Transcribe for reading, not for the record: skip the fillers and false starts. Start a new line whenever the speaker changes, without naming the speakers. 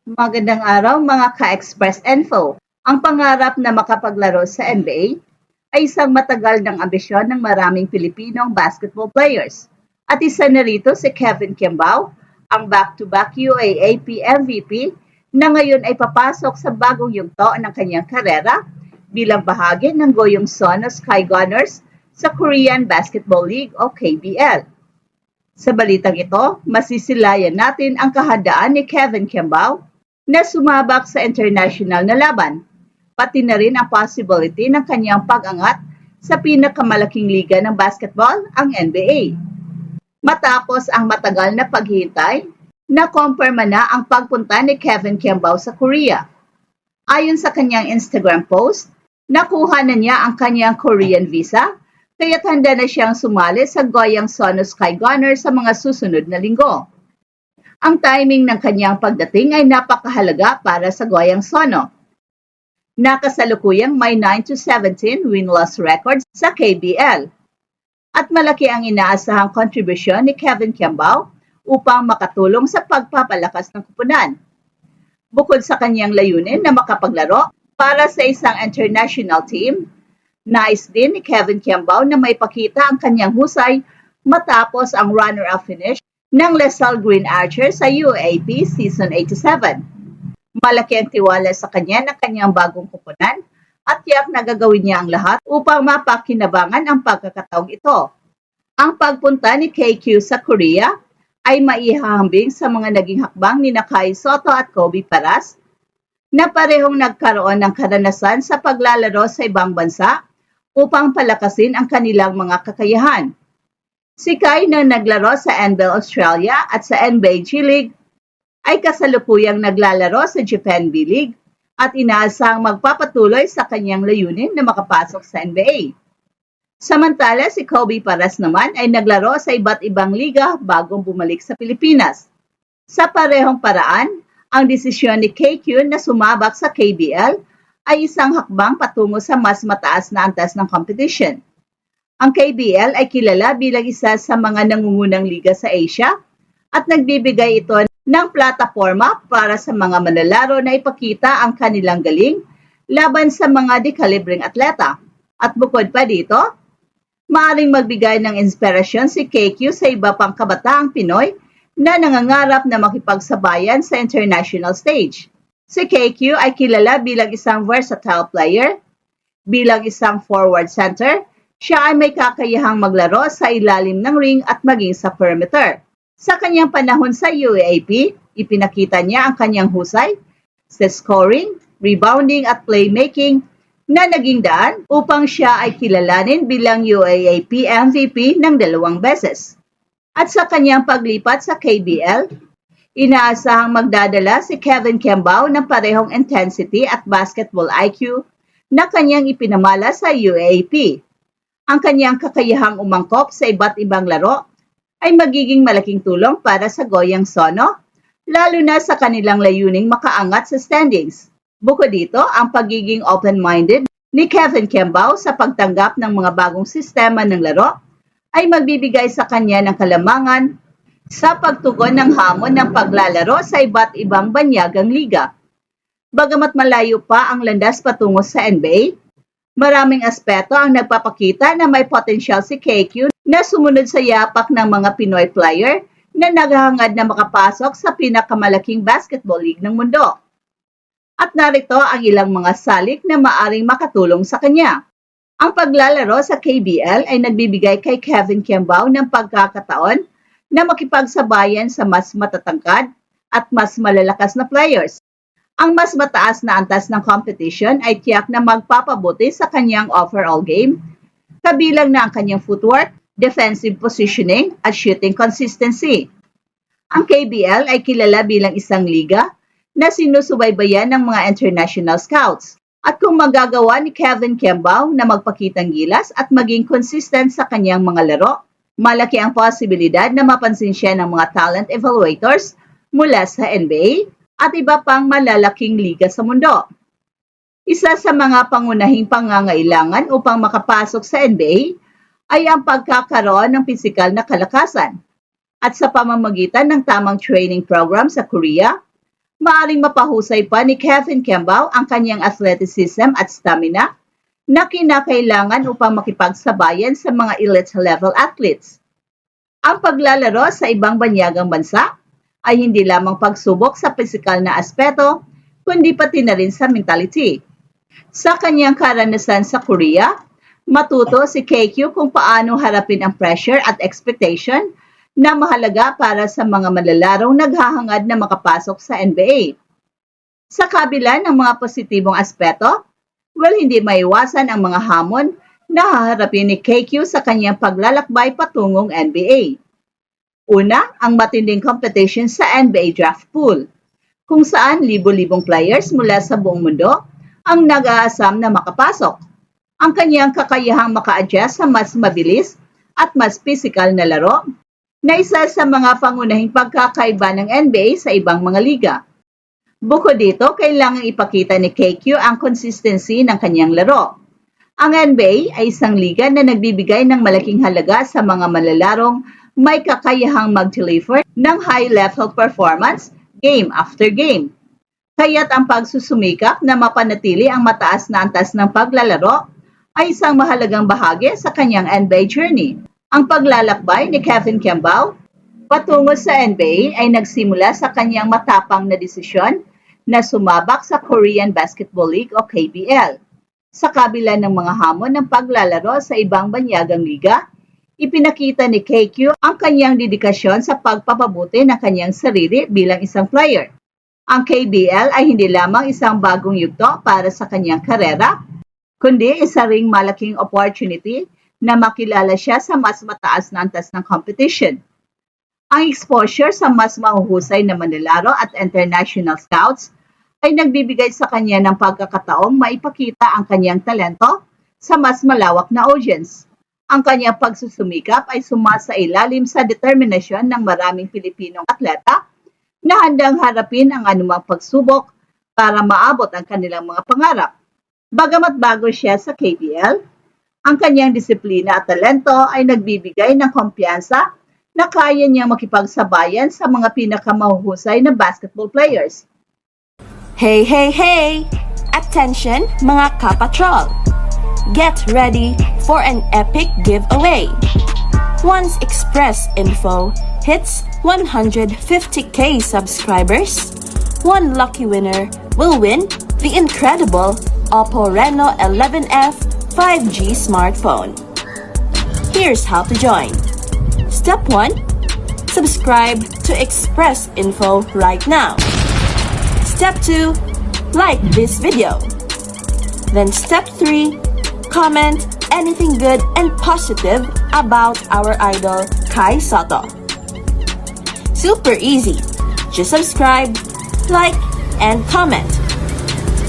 Magandang araw mga ka-Express Info. Ang pangarap na makapaglaro sa NBA ay isang matagal ng ambisyon ng maraming Pilipinong basketball players. At isa na rito si Kevin Kimbao, ang back-to-back UAAP MVP na ngayon ay papasok sa bagong yugto ng kanyang karera bilang bahagi ng Goyong Sono Sky Gunners sa Korean Basketball League o KBL. Sa balitang ito, masisilayan natin ang kahandaan ni Kevin Kimbao na sumabak sa international na laban, pati na rin ang possibility ng kanyang pag-angat sa pinakamalaking liga ng basketball, ang NBA. Matapos ang matagal na paghihintay, nakumpirma na ang pagpunta ni Kevin Kimbao sa Korea. Ayon sa kanyang Instagram post, nakuha na niya ang kanyang Korean visa, kaya't handa na siyang sumali sa Goyang Sono Sky Gunners sa mga susunod na linggo. Ang timing ng kanyang pagdating ay napakahalaga para sa Goyang Sono. Nakasalukuyang may 9-17 win-loss record sa KBL. At malaki ang inaasahang kontribusyon ni Kevin Kimbao upang makatulong sa pagpapalakas ng kupunan. Bukod sa kanyang layunin na makapaglaro para sa isang international team, nais din ni Kevin Kimbao na maipakita ang kanyang husay matapos ang runner-up finish ng LaSalle Green Archers sa UAAP Season 87. Malaki ang tiwala sa kanya ng kanyang bagong kupunan at tiyak na gagawin niya ang lahat upang mapakinabangan ang pagkakataong ito. Ang pagpunta ni KQ sa Korea ay maihahambing sa mga naging hakbang ni Kai Sotto at Kobe Paras na parehong nagkaroon ng karanasan sa paglalaro sa ibang bansa upang palakasin ang kanilang mga kakayahan. Si Kai na naglaro sa NBL Australia at sa NBA G League ay kasalukuyang naglalaro sa Japan B-League at inaasahang magpapatuloy sa kanyang layunin na makapasok sa NBA. Samantala si Kobe Paras naman ay naglaro sa iba't ibang liga bago bumalik sa Pilipinas. Sa parehong paraan, ang desisyon ni KQ na sumabak sa KBL ay isang hakbang patungo sa mas mataas na antas ng competition. Ang KBL ay kilala bilang isa sa mga nangungunang liga sa Asia at nagbibigay ito ng plataforma para sa mga manlalaro na ipakita ang kanilang galing laban sa mga dekalibreng atleta. At bukod pa dito, maaaring magbigay ng inspirasyon si KQ sa iba pang kabataang Pinoy na nangangarap na makipagsabayan sa international stage. Si KQ ay kilala bilang isang versatile player. Bilang isang forward center, siya ay may kakayahang maglaro sa ilalim ng ring at maging sa perimeter. Sa kanyang panahon sa UAAP, ipinakita niya ang kanyang husay sa scoring, rebounding at playmaking na naging daan upang siya ay kilalanin bilang UAAP MVP ng 2 beses. At sa kanyang paglipat sa KBL, inaasahang magdadala si Kevin Kimbao ng parehong intensity at basketball IQ na kanyang ipinamala sa UAAP. Ang kanyang kakayahang umangkop sa iba't ibang laro ay magiging malaking tulong para sa Goyang Sono, lalo na sa kanilang layuning makaangat sa standings. Bukod dito, ang pagiging open-minded ni Kevin Kimbao sa pagtanggap ng mga bagong sistema ng laro ay magbibigay sa kanya ng kalamangan sa pagtugon ng hamon ng paglalaro sa iba't ibang banyagang liga. Bagamat malayo pa ang landas patungo sa NBA, maraming aspeto ang nagpapakita na may potensyal si KQ na sumunod sa yapak ng mga Pinoy player na naghahangad na makapasok sa pinakamalaking basketball league ng mundo. At narito ang ilang mga salik na maaring makatulong sa kanya. Ang paglalaro sa KBL ay nagbibigay kay Kevin Kimbao ng pagkakataon na makipagsabayan sa mas matatangkad at mas malalakas na players. Ang mas mataas na antas ng competition ay tiyak na magpapabuti sa kanyang overall game, kabilang na ang kanyang footwork, defensive positioning at shooting consistency. Ang KBL ay kilala bilang isang liga na sinusubaybayan ng mga international scouts. At kung magagawa ni Kevin Kimbao na magpakitang gilas at maging consistent sa kanyang mga laro, malaki ang posibilidad na mapansin siya ng mga talent evaluators mula sa NBA at iba pang malalaking liga sa mundo. Isa sa mga pangunahing pangangailangan upang makapasok sa NBA ay ang pagkakaroon ng pisikal na kalakasan. At sa pamamagitan ng tamang training program sa Korea, Maaring mapahusay pa ni Kevin Kembao ang kanyang athleticism at stamina na kinakailangan upang makipagsabayan sa mga elite level athletes. Ang paglalaro sa ibang banyagang bansa ay hindi lamang pagsubok sa pisikal na aspeto, kundi pati na rin sa mentality. Sa kanyang karanasan sa Korea, matuto si KQ kung paano harapin ang pressure at expectation na mahalaga para sa mga manlalarong naghahangad na makapasok sa NBA. Sa kabila ng mga positibong aspeto, hindi maiwasan ang mga hamon na haharapin ni KQ sa kanyang paglalakbay patungong NBA. Una, ang matinding competition sa NBA draft pool, kung saan libo-libong players mula sa buong mundo ang nag-aasam na makapasok. Ang kanyang kakayahang maka-adjust sa mas mabilis at mas physical na laro na isa sa mga pangunahing pagkakaiba ng NBA sa ibang mga liga. Bukod dito, kailangang ipakita ni KQ ang consistency ng kanyang laro. Ang NBA ay isang liga na nagbibigay ng malaking halaga sa mga manlalarong may kakayahang mag-deliver ng high-level performance game after game. Kaya't ang pagsusumikap na mapanatili ang mataas na antas ng paglalaro ay isang mahalagang bahagi sa kanyang NBA journey. Ang paglalakbay ni Kevin Kembao patungo sa NBA ay nagsimula sa kanyang matapang na desisyon na sumabak sa Korean Basketball League o KBL. Sa kabila ng mga hamon ng paglalaro sa ibang banyagang liga, ipinakita ni KQ ang kanyang dedikasyon sa pagpapabuti ng kanyang sarili bilang isang player. Ang KBL ay hindi lamang isang bagong yugto para sa kanyang karera, kundi isa ring malaking opportunity na makilala siya sa mas mataas na antas ng competition. Ang exposure sa mas mahuhusay na manlalaro at international scouts ay nagbibigay sa kanya ng pagkakataong maipakita ang kanyang talento sa mas malawak na audience. Ang kanyang pagsusumikap ay sumasailalim sa determinasyon ng maraming Pilipinong atleta na handang harapin ang anumang pagsubok para maabot ang kanilang mga pangarap. Bagamat bago siya sa KBL, ang kanyang disiplina at talento ay nagbibigay ng kumpiyansa na kaya niyang makipagsabayan sa mga pinakamahuhusay na basketball players.
Hey, hey, hey! Attention mga kapatrol! Get ready for an epic giveaway! Once Express Info hits 150k subscribers, one lucky winner will win the incredible Oppo Reno 11F 5G smartphone. Here's how to join. Step 1. Subscribe to Express Info right now. Step 2. Like this video. Then step 3. Comment anything good and positive about our idol Kai Soto. Super easy. Just subscribe, like, and comment.